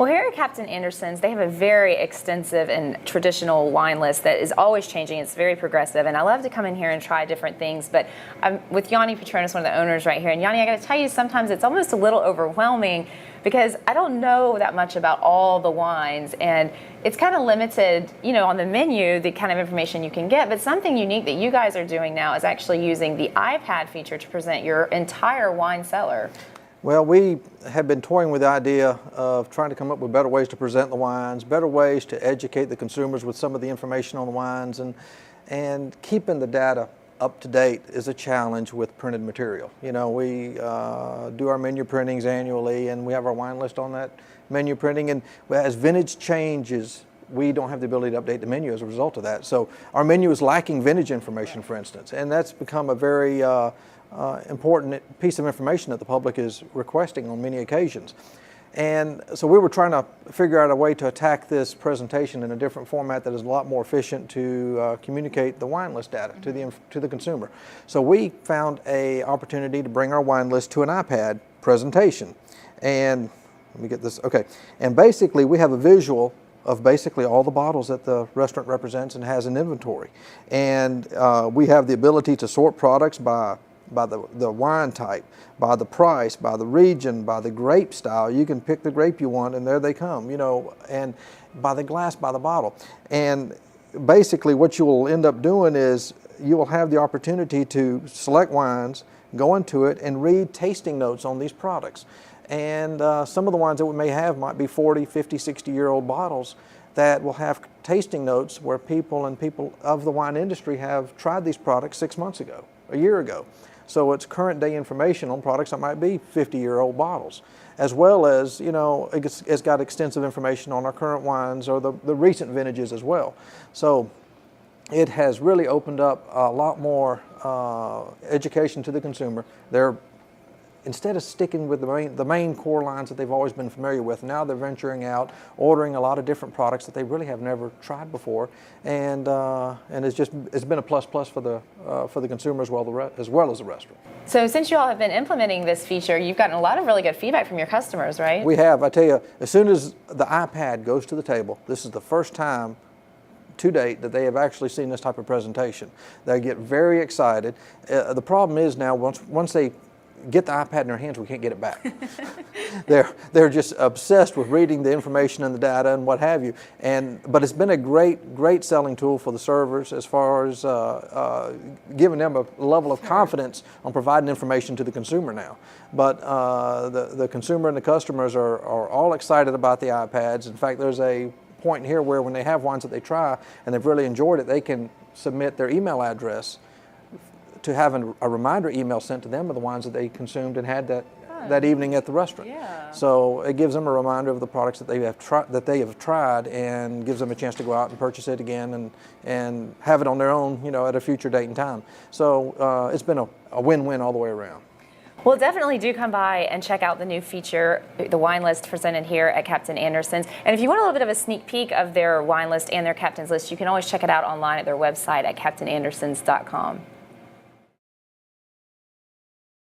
Well, here at Captain Anderson's, they have a very extensive and traditional wine list that is always changing. It's very progressive, and I love to come in here and try different things. But I'm with Yonnie Patronis, one of the owners right here. And Yonnie, I got to tell you, sometimes it's almost a little overwhelming because I don't know that much about all the wines, and it's kind of limited, on the menu, the kind of information you can get. But something unique that you guys are doing now is actually using the iPad feature to present your entire wine cellar. Well, we have been toying with the idea of trying to come up with better ways to present the wines, better ways to educate the consumers with some of the information on the wines, and keeping the data up to date is a challenge with printed material. We do our menu printings annually, and we have our wine list on that menu printing, and as vintage changes, we don't have the ability to update the menu as a result of that. So our menu is lacking vintage information, for instance, and that's become a very important piece of information that the public is requesting on many occasions. And so we were trying to figure out a way to attack this presentation in a different format that is a lot more efficient to communicate the wine list data to the consumer. So we found an opportunity to bring our wine list to an iPad presentation. And let me get this, okay. And basically we have a visual of basically all the bottles that the restaurant represents and has an inventory. And we have the ability to sort products by the wine type, by the price, by the region, by the grape style. You can pick the grape you want, and there they come, and by the glass, by the bottle. And basically what you will end up doing is you will have the opportunity to select wines, go into it, and read tasting notes on these products. And some of the wines that we may have might be 40, 50, 60-year-old bottles that will have tasting notes where people of the wine industry have tried these products 6 months ago, a year ago. So it's current day information on products that might be 50-year-old bottles, as well as, it's got extensive information on our current wines or the recent vintages as well. So it has really opened up a lot more education to the consumer. Instead of sticking with the main core lines that they've always been familiar with, now they're venturing out, ordering a lot of different products that they really have never tried before, and it's been a plus for the consumer as well as the restaurant. So since you all have been implementing this feature, you've gotten a lot of really good feedback from your customers, right? We have. I tell you, as soon as the iPad goes to the table, this is the first time to date that they have actually seen this type of presentation. They get very excited. The problem is now once they get the iPad in their hands, we can't get it back. They're just obsessed with reading the information and the data and what have you. But it's been a great selling tool for the servers as far as giving them a level of confidence on providing information to the consumer now. But the consumer and the customers are all excited about the iPads. In fact, there's a point here where when they have wines that they try and they've really enjoyed it, they can submit their email address to have a reminder email sent to them of the wines that they consumed and had that evening at the restaurant. Yeah. So it gives them a reminder of the products that they have tried and gives them a chance to go out and purchase it again and have it on their own, at a future date and time. So it's been a win-win all the way around. Well, definitely do come by and check out the new feature, the wine list presented here at Captain Anderson's. And if you want a little bit of a sneak peek of their wine list and their captain's list, you can always check it out online at their website at captainandersons.com.